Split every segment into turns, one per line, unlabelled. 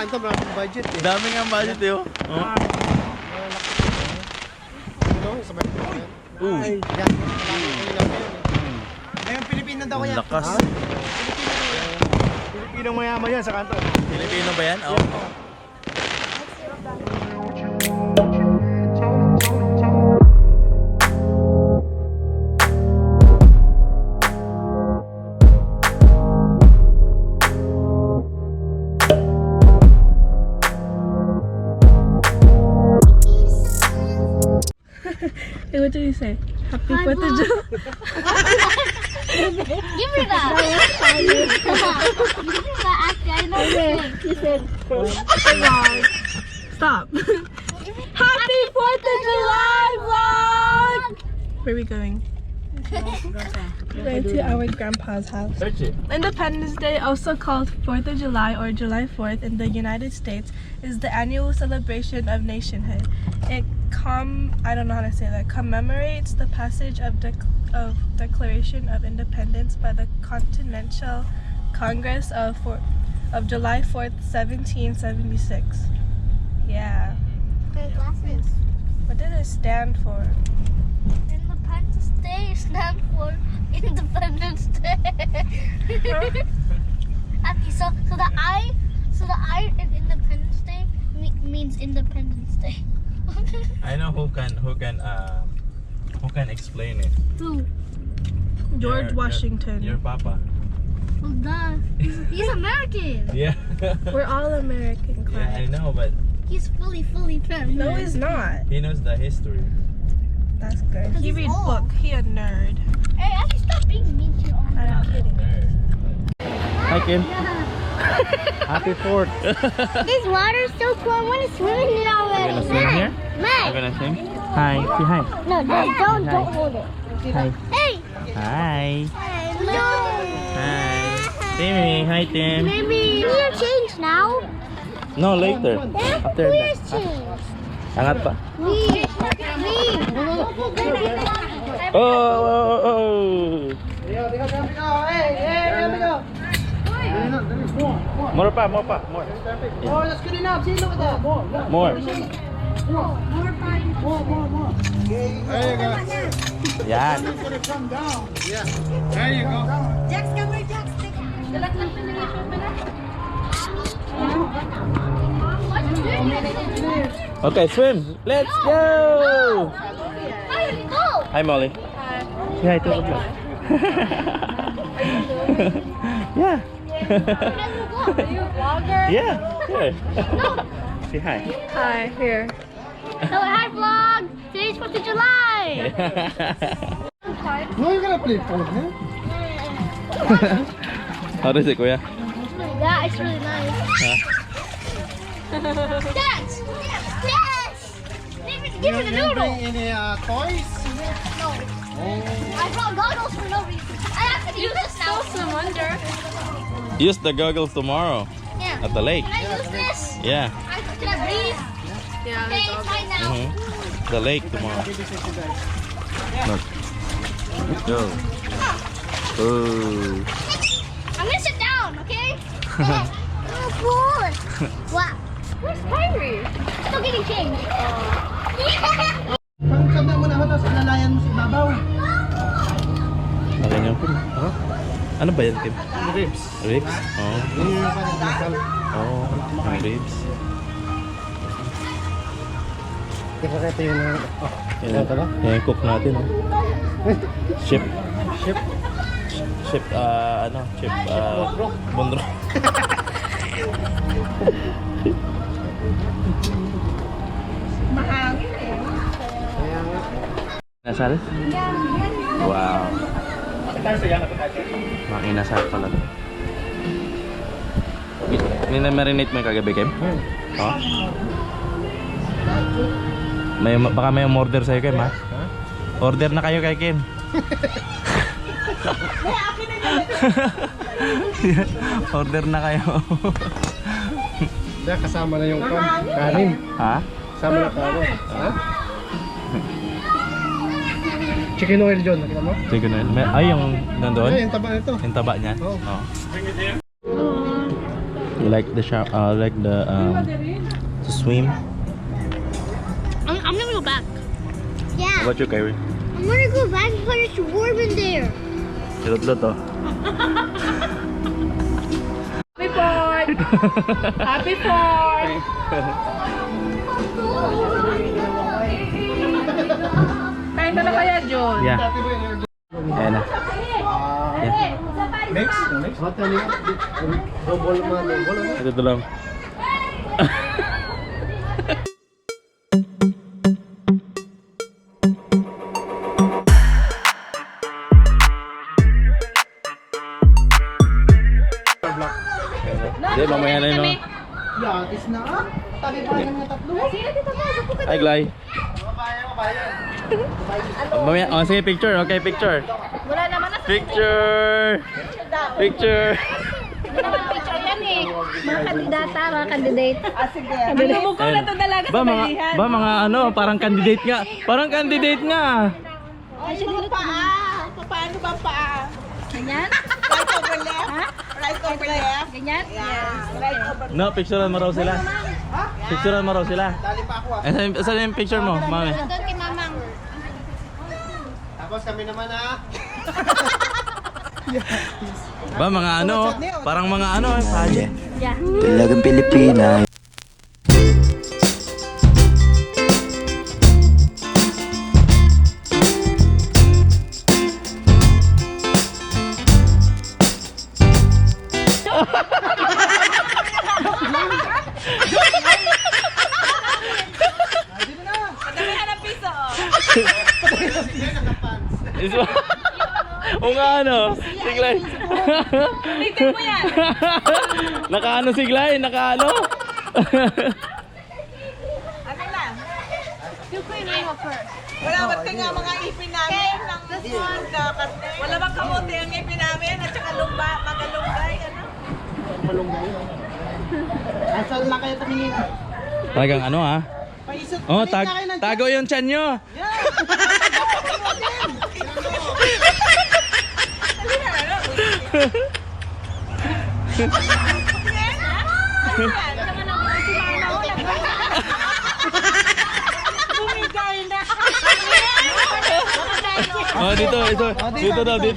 kanto, maraming budget eh.
Dami nga budget eh. Oh.
Ano, sabay ko yan. Ay, yan. Ngayon, Pilipino daw yan.
Lakas.
Pilipinong mayaman yan sa kanto.
Pilipino ba yan? Oo.
Hey, what did you say? Happy 4th of July.
Give me that. Give me that. Actually, I know
You said, oh my god. Stop. Happy 4th of July vlog! Where are we going? Going to our grandpa's house.
Search it.
Independence Day, also called 4th of July or July 4th in the United States, is the annual celebration of nationhood. It I don't know how to say that, commemorates the passage of Declaration of Independence by the Continental Congress of July 4th, 1776. Yeah.
My glasses.
What did it stand for?
Independence Day stands for Independence Day. Okay, so the I in Independence Day means Independence Day.
I know who can explain it.
Who?
George Washington.
Your papa.
Well, duh. He's American.
Yeah.
We're all American,
Yeah, I
Clyde.
know, but
He's fully American.
No, he's not.
he knows the history.
That's good. He
He's
reads
old.
book. He a nerd.
Hey, actually, stop being mean to your own.
I'm kidding.
Hi, Kim.
Happy 4th.
This water's so cool. I want to swim in it already.
You gonna swim here?
Matt.
You gonna swim? Hi. Say hi.
No, don't hold it.
Hi.
Hey.
Hi.
No.
Hi. Timmy. Hi, Tim.
Maybe we are changed now.
No, later. After
We are
that.
changed.
Angat pa.
We.
Oh, oh, oh. More pa, more.
Oh, that's good enough. See, look at that. More.
More.
There you go.
Yan.
Yeah. There you go.
Okay, swim. Let's go. Hi, Molly. Say hi to the vlog. Yeah.
Are you a vlogger?
Yeah. Here. Say hi.
Hi, here.
So hi vlog. Today's 4th of July.
No, you're gonna play phone, huh?
How is it, Kuya?
Yeah, it's really nice. Dance! Dance! Give me the noodle!
Any toys?
No. I brought goggles for no reason. I have to use this now.
Swim under.
Use the goggles tomorrow
Yeah.
at the lake.
Can I use this?
Yeah.
Can I breathe?
Yeah,
Okay, it's fine now.
The lake tomorrow. Look. Go. Oh.
I'm gonna sit down, okay? Oh, boy. Wow. Where's Kyrie? Still getting changed.
Pag sabi mo na sa lalayan mo sa babaw.
Okay niyo po. Ano ba yan, Kim?
Ribs.
Ribs? Oh.
Yun yung parang dasal.
Oh, ang ribs.
Kaya ito yung
Yan, yan yung cook natin. Oh. Chef.
ship.
Chef, Chef, Bondro.
Kaya nga.
Nasal? Wow. Makinasal pala. Minamarinate mo yung kagabi, Kim? Oh? Baka may umorder sa'yo, Kim, ha? Order na kayo kay Kim. Order na kayo.
Kaya kasama na yung kanin.
Ha?
Kasama na kanin. Ha? Chicken oil, John. Nakita mo?
Chicken oil. Ay, yung nandoon?
Ay, yung taba nito.
Yung taba niya?
Oo.
Oh. You like the to swim?
I'm gonna go back.
How
Yeah.
about you, Kyrie?
I'm gonna go back because it's warm in there.
Silot-lot oh.
Happy 4th! Happy 4th! Kain ka na kaya, John?
Yeah. Ayan na.
Mix? Mix? Double man, double.
Ito lang. Hindi, mamaya na yun, no?
Yatis na ah. Tabi pa ng mga tatlo.
Hi, Glay. Mamaya, oh, sige, picture. Okay, picture.
Wala naman na
Picture! Picture!
picture yan eh. Mga kandidata, mga candidate.
Ang lumog ko na ito dalaga sa balihan.
Mga ano, parang candidate nga. Parang candidate nga.
Ay, siguro paa. Paano ba paa?
Ganyan?
Right over left? Ha? Right over left?
Ganyan?
Yes. Right over
No, picturean mo raw sila. Picturean mo raw sila.
Dali pa ako ah.
Saan yung picture mo, mami?
Doon kay mamang.
Tapos kami naman ah.
Ba, mga ano, parang mga ano, pageant.
Yeah.
Talagang Pilipina.
Madamihan ng piso.
O nga ano, si Glay.
Tingnan mo yan.
Nakaano si Glay, nakaano.
Ano na? Wala ba't ka nga mga ipin namin ng karne? Wala bang kamote ang ipin namin at saka lumba, magalunggay, ano?
Asal na kayo tumingin.
Talagang ano ha?
Paisot.
Oh, tago yung tiyan nyo. Oh, dito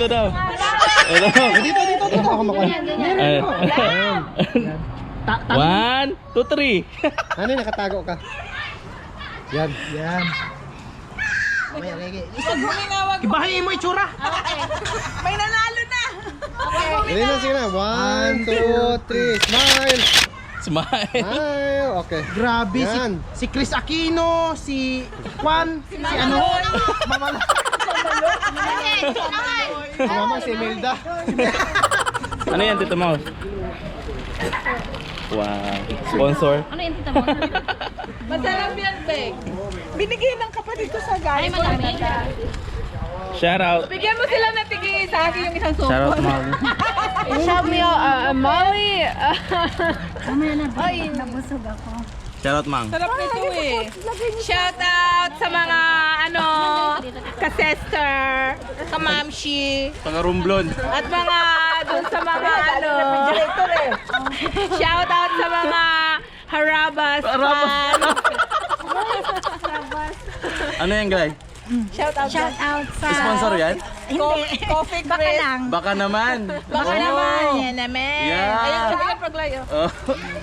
daw. Ito.
Dito ako makuha.
Ay. 1, 2, 3.
Ano yung nakatago ka? Yan.
Ibahin mo itsura. May nanalo na.
Dali na, sige na. 1, 2, 3. Smile.
Smile.
Smile. Okay.
Grabe,
Yan.
si Chris Aquino, si Juan, si ano, Mama
Mama, si Imelda.
Ano yan, Tito Mouse? Wow. Sponsor?
Ano yung tita mo?
Masarap yan, Beg. Binigay ng kapatid ko sa guys.
Ay, madami.
Shout out.
Bigyan mo sila ng tigil sa akin yung isang sopo.
Shout out, Molly.
Shout me out, Molly.
Ay, nabusog ako.
Shout out, Mang.
Sarap nito eh. Shout out sa mga ka-sister, ka-mamshi,
Pangarumblon.
at mga dun sa mga shout out sa mga harabas fans.
Ano yan, Glay?
Shout out sa
Sponsor yan?
Coffee Chris.
Baka naman.
Baka naman. Yan naman.
Yeah.
Ayun, sabi ka paglayo.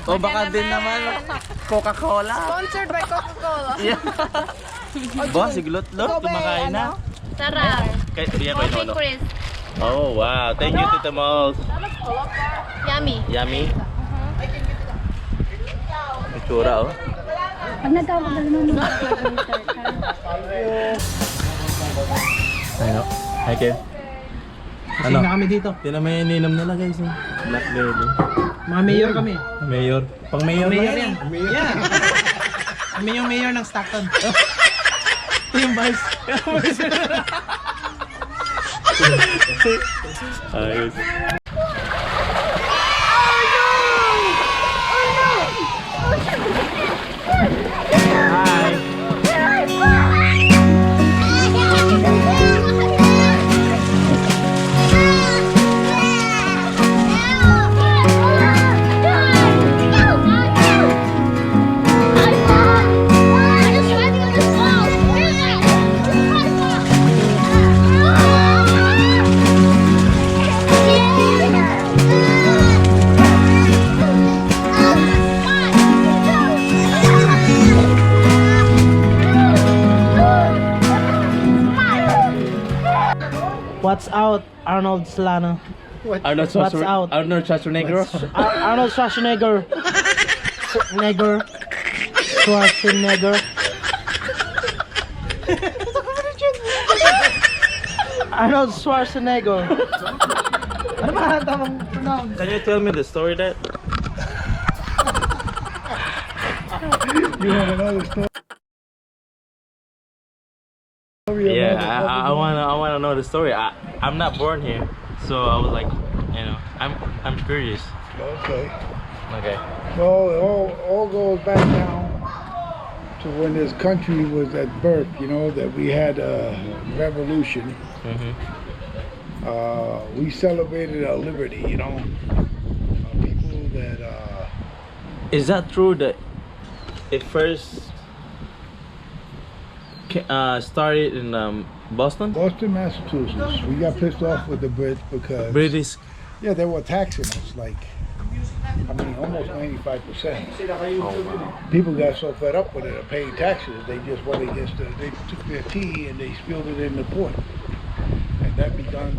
O baka din naman Coca-Cola.
Sponsored by Coca-Cola.
Yeah. Ba, siglot-lot. Kumakain na.
Sarap.
Kahit bigyan ko yung
Coffee
nono.
Chris.
Oh, wow. Thank you, Tito Mouse.
Yummy.
Yummy. Ang tsura, oh.
Pag nagkakadala mo
Ano? Hi, Ken.
Ano? Na kami dito.
Tinan mo yung ininom nila, guys. Eh. Blackberry.
Mga mayor kami.
Mayor. Pang mayor
Mayor
na
yan. Yeah. Kami yung mayor ng Stockton. Ito yung vice.
Ayos. Hi.
What's out, Arnold Solano?
Arnold
What's out?
Arnold Schwarzenegger.
Arnold Schwarzenegger. Schwarzenegger. Arnold Schwarzenegger. Ano ba ang tamang pronoun?
Can you tell me the story that?
You want to know the story?
Yeah, I wanna know the story. I'm not born here, so I was like, you know, I'm curious.
Okay.
Okay.
Well, it all goes back down to when this country was at birth, you know, that we had a revolution. We celebrated our liberty, you know. People that,
Is that true that it first started in Boston?
Boston, Massachusetts, we got pissed off with the Brits because,
British.
yeah, they were taxing us like, I mean, almost 95%. People got so fed up with it of paying taxes, they just went against they took their tea and they spilled it in the port. And that begun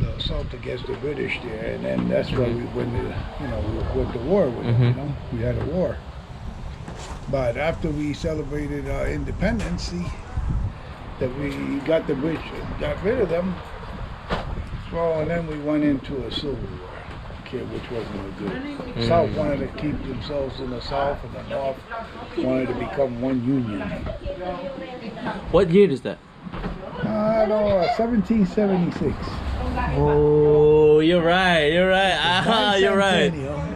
the assault against the British there, and then that's why we went to, you know, we went to war with them, you know, we had a war. But after we celebrated our independence, see, that we got the British, got rid of them, well, and then we went into a civil war, okay, which wasn't good. The South wanted to keep themselves in the South, and the North wanted to become one union.
What year is that?
I don't know, 1776.
Oh, you're right. You're right. Ah, you're right.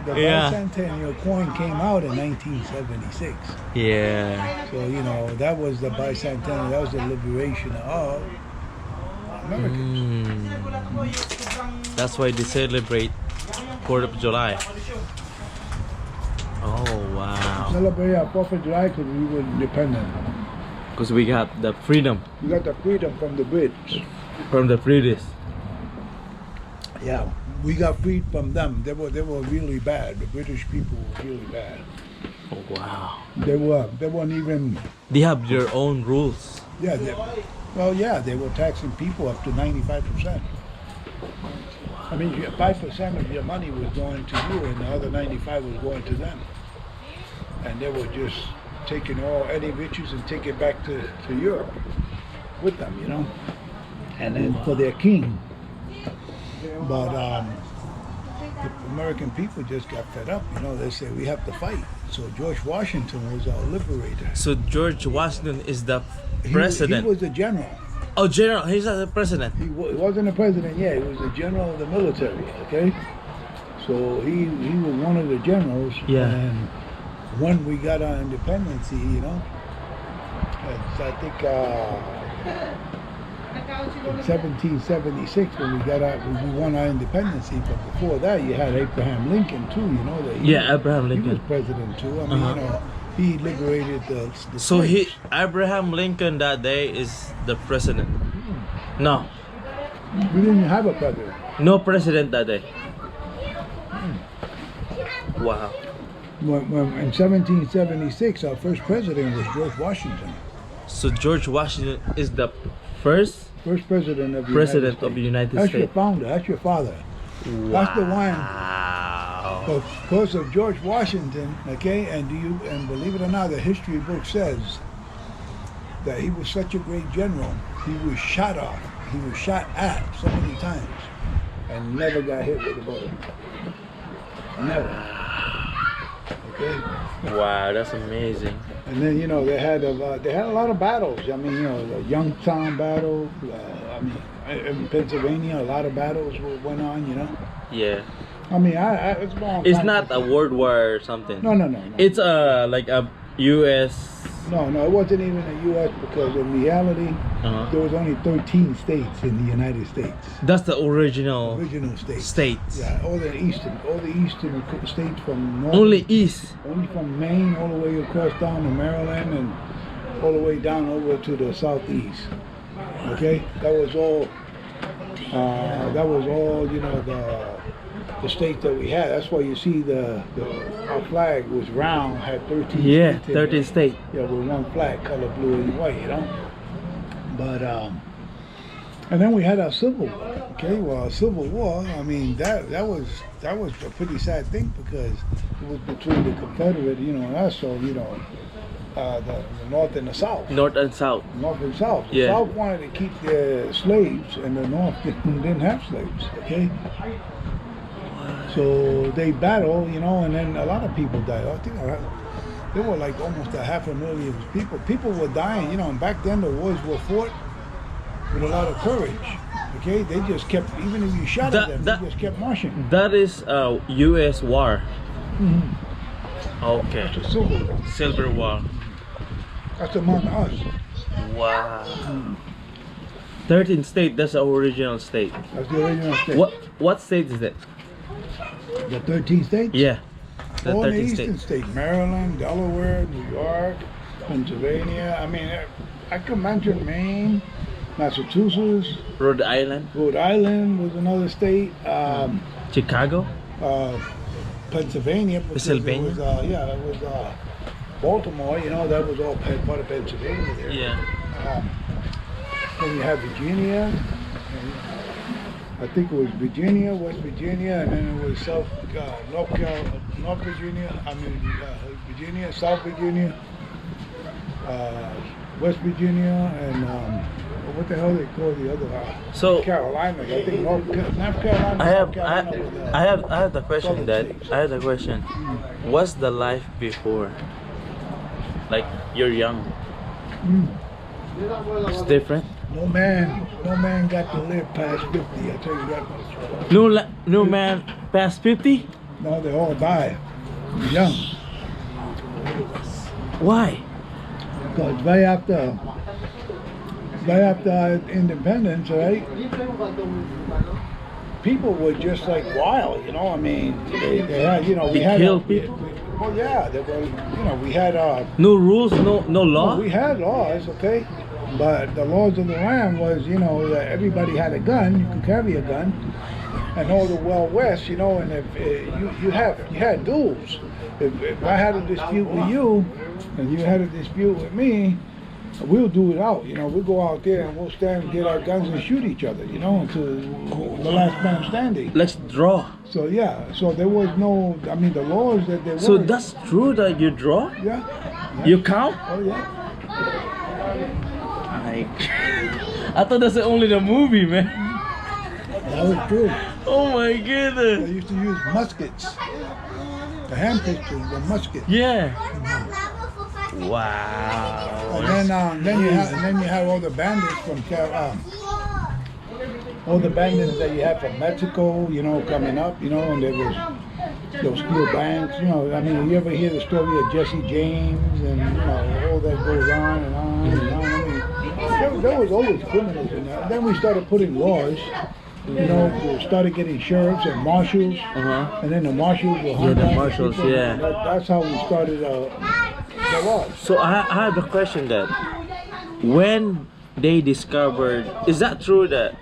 The
Yeah.
bicentennial coin came out in 1976.
Yeah.
So, you know, that was the bicentennial, that was the liberation of Americans.
That's why they celebrate 4th of July. Oh wow.
Celebrate our 4th of July because we were independent.
Because we got the freedom
We got the freedom from the Brits.
from the British.
Yeah, we got freed from them. They were really bad. The British people were really bad.
Oh wow.
They weren't even.
They have their own rules.
Yeah, they were taxing people up to 95%. I mean, 5% of your money was going to you, and the other 95 was going to them. And they were just taking any riches and take it back to Europe with them, you know. And then for their king. But the American people just got fed up, you know. They said we have to fight. So George Washington was our liberator.
So George Washington is the
He
president.
was a general.
Oh, general. He's not the president.
He wasn't a president yet. He was a general of the military. Okay, so he was one of the generals.
Yeah.
And when we got our independence, you know, I think in 1776 when we won our independence. But before that, you had Abraham Lincoln too. You know that.
Abraham
He was
Lincoln.
president too. I mean, you know, he liberated the
So
slaves.
Abraham Lincoln that day is the president. No,
We didn't have a president.
no president that day. Wow.
When in 1776, our first president was George Washington.
So George Washington is the first
First president of the
president
United
of the
States.
United
That's your
States.
founder. That's your father. That's the one.
Wow.
Because of George Washington, okay, and believe it or not, the history book says that he was such a great general. He was shot at so many times, and never got hit with a bullet. Never. Okay.
Wow, that's amazing.
And then, you know, they had a lot of battles. I mean, you know, the Youngstown battle. I mean, in Pennsylvania, a lot of battles went on. You know.
Yeah.
I mean, it's a long
It's
time
not
since-
a world war or something.
No.
It's like a U.S.
No, it wasn't even the U.S. because in reality, there was only 13 states in the United States.
That's the original
States.
states.
Yeah, all the eastern states from north.
Only East.
Only from Maine all the way across down to Maryland and all the way down over to the southeast. Okay, that was all. You know, the states that we had. That's why you see our flag was round, had 13
Yeah,
states in
13
it.
states.
Yeah, with one flag, color blue and white, you know. But and then we had our Civil War. Okay, well, our Civil War. I mean, that was a pretty sad thing because it was between the Confederate, and us. So the North and the South.
North and South.
North and South. The
Yeah.
South wanted to keep their slaves, and the North didn't have slaves. Okay. So they battled, and then a lot of people died. I think there were like almost 500,000 people. People were dying, and back then the wars were fought with a lot of courage. Okay, they just kept, even if you shot at them, they just kept marching.
That is U.S. war.
Mm-hmm.
Okay.
It's a Civil War.
Silver War.
That's among us.
Wow. 13 state. That's the original state.
That's the original state.
What state is it?
The 13 states?
Yeah. The
All the
13
eastern states. Maryland, Delaware, New York, Pennsylvania. I mean, I could mention Maine, Massachusetts,
Rhode Island.
Rhode Island was another state.
Chicago.
Pennsylvania. because
Pennsylvania?
It was, it was Baltimore. That was all part of Pennsylvania there.
Yeah.
Then you have Virginia. I think it was Virginia, West Virginia, and then it was North Virginia. Virginia, South Virginia, West Virginia, and what the hell they call the other? Carolina. I think North Carolina.
I have the question,
Southern
Dad.
states.
I have the question. What's the life before? Like you're young. It's different.
No man got to live past 50. I tell you that much.
No man past 50.
No, they all die young.
Why?
Because right after our independence, right? People were just like wild, I mean, they had, we
They
had
killed people?
Well, yeah, they were, we had
No rules, no law.
we had laws, okay, but the laws of the land was, that everybody had a gun, you could carry a gun, and all the Wild West, and if you had duels. If I had a dispute with you, and you had a dispute with me, we'll do it out. We'll go out there and we'll stand and get our guns and shoot each other. Until the last man standing.
Let's draw.
So yeah, so there was no. I mean, the laws that there were.
So that's true that you draw?
Yeah.
You count?
Oh yeah.
I thought that's only the movie, man.
That was true.
Oh my
They
goodness.
used to use muskets. The hand pistols were muskets.
Yeah. Wow.
And then you have all the bandits from all the bandits that you have from Mexico, coming up, and they'll steal banks, I mean, you ever hear the story of Jesse James and all that goes on and on and on. I mean, there was always criminals in there. Then we started putting laws. We started getting sheriffs and marshals, and then the marshals will hunt
the
down
marshals,
people.
yeah.
That's how we started the laws.
So I have a question that when they discovered, is that true that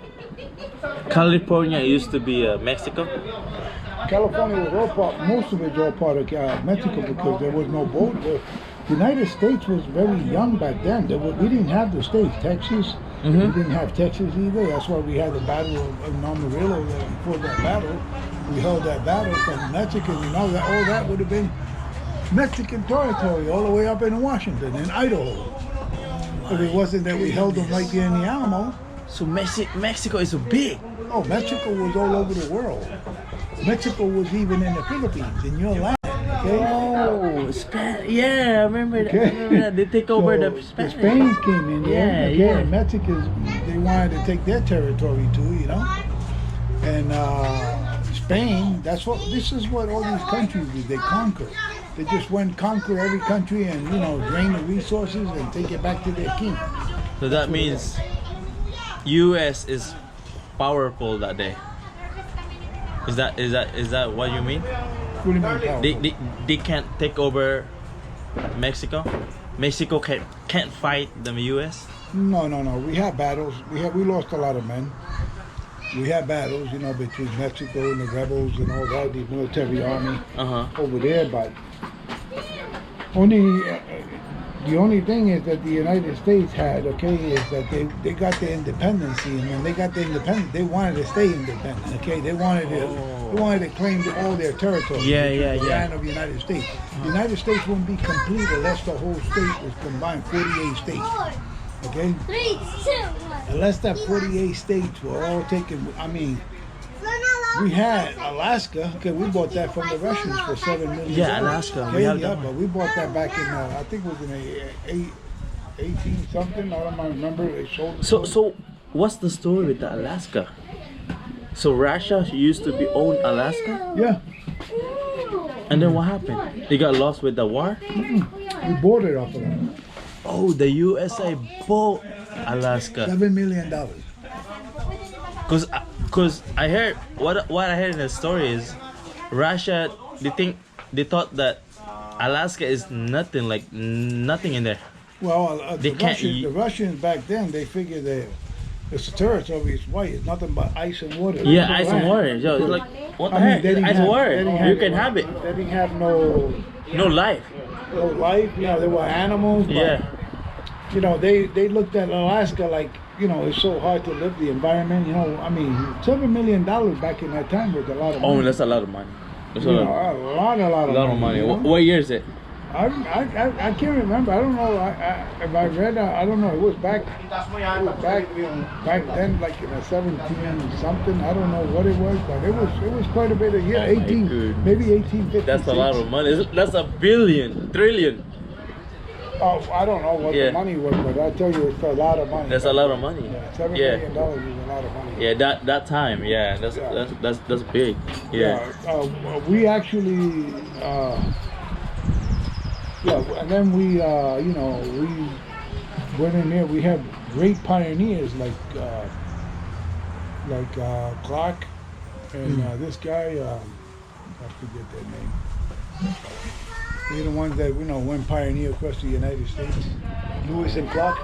California used to be Mexico?
California was most of it was all part of Mexico because there was no boat. The United States was very young back then. We didn't have the states. Texas, we didn't have Texas either. That's why we had the Battle of Amarillo. Before that battle, we held that battle from Mexicans, and all that would have been Mexican territory all the way up in Washington and Idaho. If it wasn't that we held them right there in the Alamo.
So Mexico is so big.
Oh, Mexico was all over the world. Mexico was even in the Philippines, in your land. Okay?
Oh, yeah, I remember that. I remember that. They take over
So
the Spanish.
Spain came in there.
Yeah, yeah.
And Mexicans, they wanted to take their territory too, And Spain, this is what all these countries did. They conquer. They just went conquer every country and drain the resources and take it back to their king.
So that means U.S. is powerful that day. Is that what you mean?
What do you mean powerful?
They can't take over Mexico. Mexico can't fight the U.S.
No. We had battles. We lost a lot of men. We had battles, between Mexico and the rebels and all that, the military army over there. But only the only thing is that the United States had, okay, is that they got the independence, and when they got the independence, they wanted to stay independent, okay? They wanted to claim all their territory.
Yeah,
which is
yeah,
the
yeah.
land of the United States. The United States wouldn't be complete unless the whole state was combined, 48 states, okay?
3, 2, 1.
Unless that 48 states were all taken, I mean, we had Alaska, okay, we bought that from the Russians for $7 million.
Yeah, Alaska, we
Okay,
have
yeah,
that one.
but we bought that back in, I think it was in 18 something, I don't remember, they sold it.
So what's the story with the Alaska? So Russia used to be owned Alaska,
Yeah,
and then what happened? They got lost with the war.
we bought it off of them.
Oh, the USA bought Alaska.
$7 million.
Cause I heard what I heard in the story is Russia. They thought that Alaska is nothing, like nothing in there.
Well,
They can't
the Russians back then, they figured that it's a territory, it's white, it's nothing but ice and water.
Yeah,
It's a
ice and
land.
water. Yo, it's like what the
I mean,
heck?
they didn't
Ice and
have-
water.
they didn't
You can have it.
They didn't have no
life.
life, you know, there were animals, but,
Yeah.
you know, they looked at Alaska like, you know, it's so hard to live, the environment, you know, I mean, $7 million back in that time was a lot of money.
Oh, that's a lot of money. That's a
You know,
lot,
a lot
of money.
you know?
What year is it?
I can't remember. I don't know. If I read, I don't know. It was back, you know, back then, like in a 17 something. I don't know what it was, but it was quite a bit of year.
Oh my
18,
goodness.
maybe 1856.
That's a lot of money. That's a billion, trillion.
Oh, I don't know what
Yeah.
the money was, but I tell you, it's a lot of money.
That's a lot of money.
Yeah, $7
Yeah.
million is a lot of money.
Yeah, that time. Yeah, that's big. Yeah.
We actually, and then we, you know, we went in there. We had great pioneers like Clark and this guy. I forget their name. They're the ones that went pioneer across the United States. Lewis and Clark.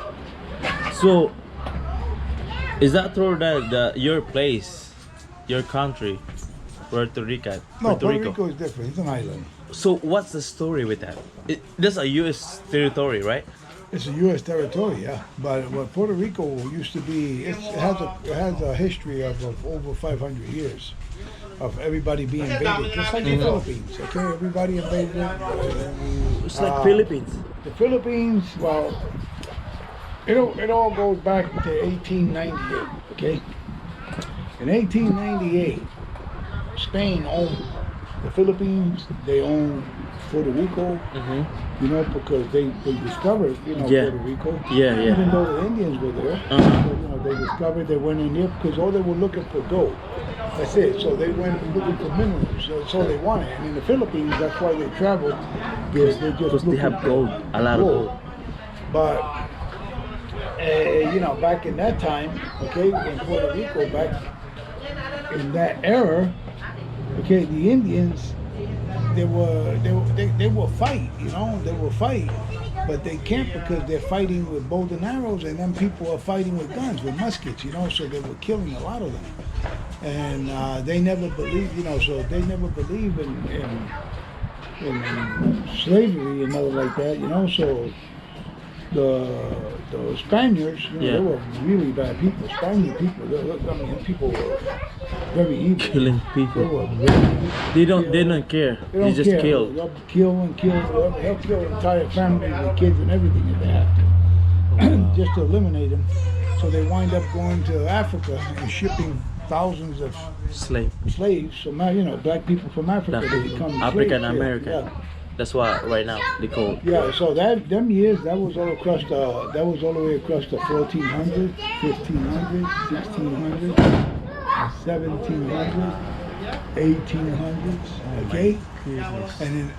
So, is that true that your place, your country, Puerto Rico?
No, Puerto Rico is different. It's an island.
So, what's the story with that? That's a U.S. territory, right?
It's a U.S. territory, yeah. But what Puerto Rico used to be, it has a history of over 500 years of everybody being invaded, just like the Philippines. Okay, everybody invaded it.
It's like Philippines.
The Philippines, well, it all goes back to 1898. Okay, in 1898, Spain owned the Philippines. They owned Puerto Rico. You know, because they discovered,
Yeah.
Puerto Rico.
Yeah, yeah.
Even though the Indians were there, they discovered, they went in there because all they were looking for gold. That's it. So they went looking for minerals. That's all they wanted. And in the Philippines, that's why they traveled. Because they just
Because they
looking
have
for
gold, a lot of gold.
But back in that time, okay, in Puerto Rico, back in that era, okay, the Indians, they will fight, they will fight, but they can't because they're fighting with bows and arrows, and then people are fighting with guns, with muskets, so they were killing a lot of them, and they never believed, so they never believed in slavery and nothing like that, so the Spaniards, they were really bad people. Spanish people, people were very evil.
Killing
They
people.
were very evil.
They don't care.
They
They
don't
just
care.
kill.
They'll kill and kill. They'll kill entire families with kids and everything if they have to, just to eliminate them. So they wind up going to Africa and shipping thousands of
Slave.
slaves. So now, black people from Africa, they become
African
slaves.
American.
Yeah.
That's why right now they call.
Yeah, so them years, that was all the way across the 1400, 1500, 1600, 1700, 1800s, okay? And in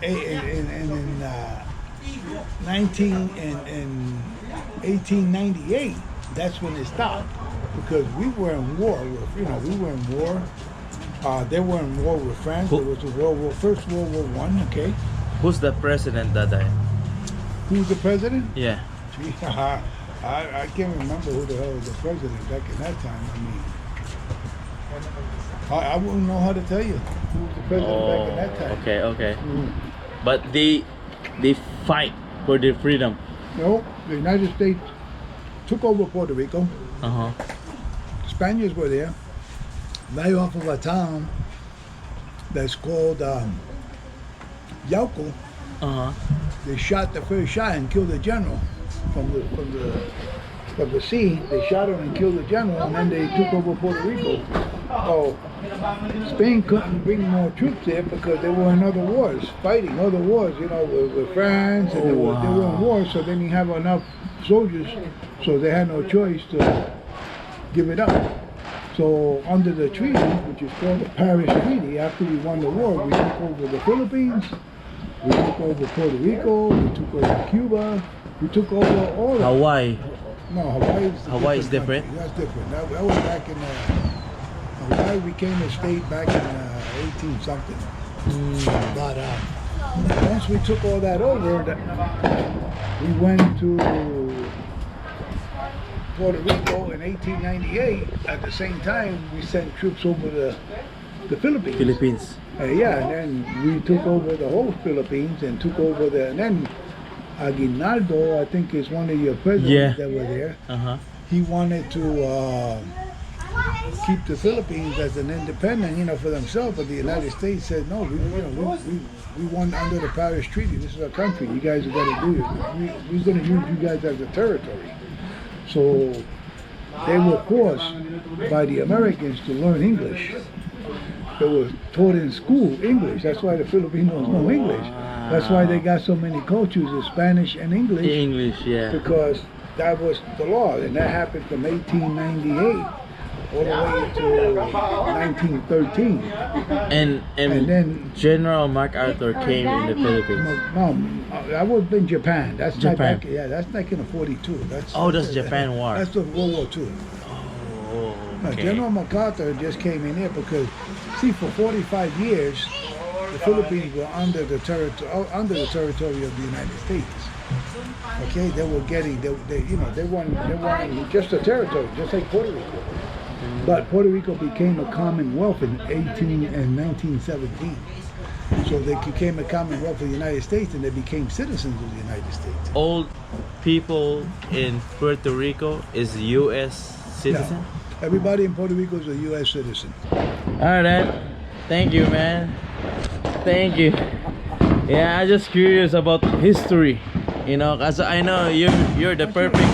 1898, that's when it stopped, because we were in war with, we were in war. They were in war with France. There was a First World War I, okay?
Who's the president that time?
Who's the president?
Yeah.
Gee, I can't remember who the hell was the president back in that time. I mean, I wouldn't know how to tell you who was the president back in that time.
Okay. But they fight for their freedom.
No, the United States took over Puerto Rico.
Uh-huh.
Spaniards were there, right off of a town that's called Yauco.
Uh-huh.
They shot the first shot and killed the general from the sea. They shot him and killed the general, and then they took over Puerto Rico. Oh, Spain couldn't bring more troops there because they were in other wars, fighting other wars, with France, and they were in war. So they didn't have enough soldiers, so they had no choice to give it up. So under the treaty, which is called the Paris Treaty, after we won the war, we took over the Philippines, we took over Puerto Rico, we took over Cuba, we took over all of
Hawaii.
No,
Hawaii is different.
country. That's different. That was back in Hawaii became a state back in 18 something. But once we took all that over, we went to Puerto Rico in 1898. At the same time, we sent troops over the Philippines.
Philippines.
Yeah, and then we took over the whole Philippines and took over and then Aguinaldo, I think, is one of your presidents that were there.
Uh-huh.
He wanted to keep the Philippines as an independent, for themselves, but the United States said, no, we won under the Paris Treaty. This is our country. You guys are going to do it. We're going to use you guys as a territory. So they were forced by the Americans to learn English. They were taught in school English. That's why the Filipinos know English. That's why they got so many cultures of Spanish and English.
English, yeah.
Because that was the law, and that happened from 1898 all the way to 1913.
And
then
General MacArthur came in the Philippines.
No, that was in Japan. That's
Japan.
That's back in the 42. That's
Japan War.
That's the World War II.
Oh,
No,
okay.
General MacArthur just came in here because, see, for 45 years, the Philippines were under the territory of the United States. Okay, they were getting, they wanted just a territory, just like Puerto Rico. But Puerto Rico became a Commonwealth in 1917. So they became a Commonwealth of the United States, and they became citizens of the United States.
All people in Puerto Rico is U.S. citizen?
No, everybody in Puerto Rico is a U.S. citizen.
Alright, Dad. Thank you, man. Thank you. Yeah, I'm just curious about history. Cause I know you're the perfect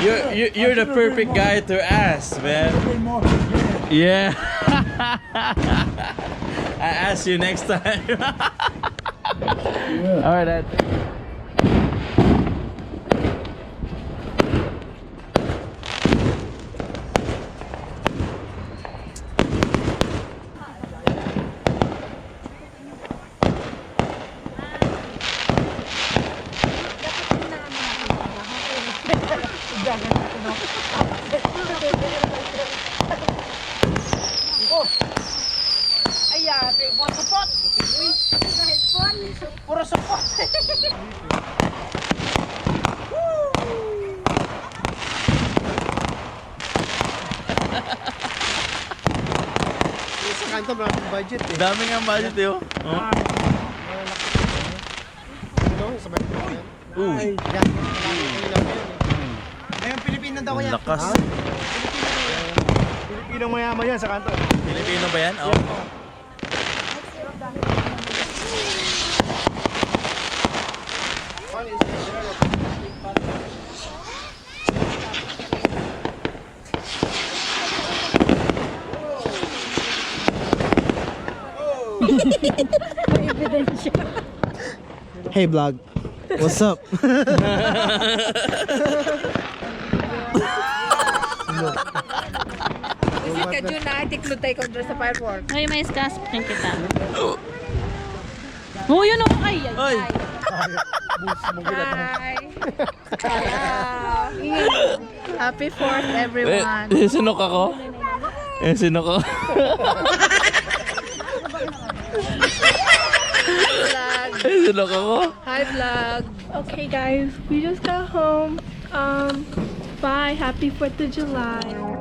you're the perfect guy to ask, man. Yeah. I ask you next time. Alright, Dad.
Sa kanto, maraming budget eh.
Daming ang budget yo. Oh.
Sabay ko yan.
Ooh,
Yan.
Ayun, Pilipino daw yan.
lakas.
Pilipinong mayaman yan sa kanto.
Pilipino ba yan? Oh.
Hey vlog, what's up?
Visit ka dyan na, tiklod tayo kong sa firework.
Ay, may iskasapin kita. Oh, yun o. Ay, ay,
Ay.
ay.
Hi! Hello! Happy 4th, everyone!
Sinok ako? Sinok ako?
Vlog!
Sinok ako?
Hi, vlog!
Okay, guys, we just got home. Bye. Happy 4th of July.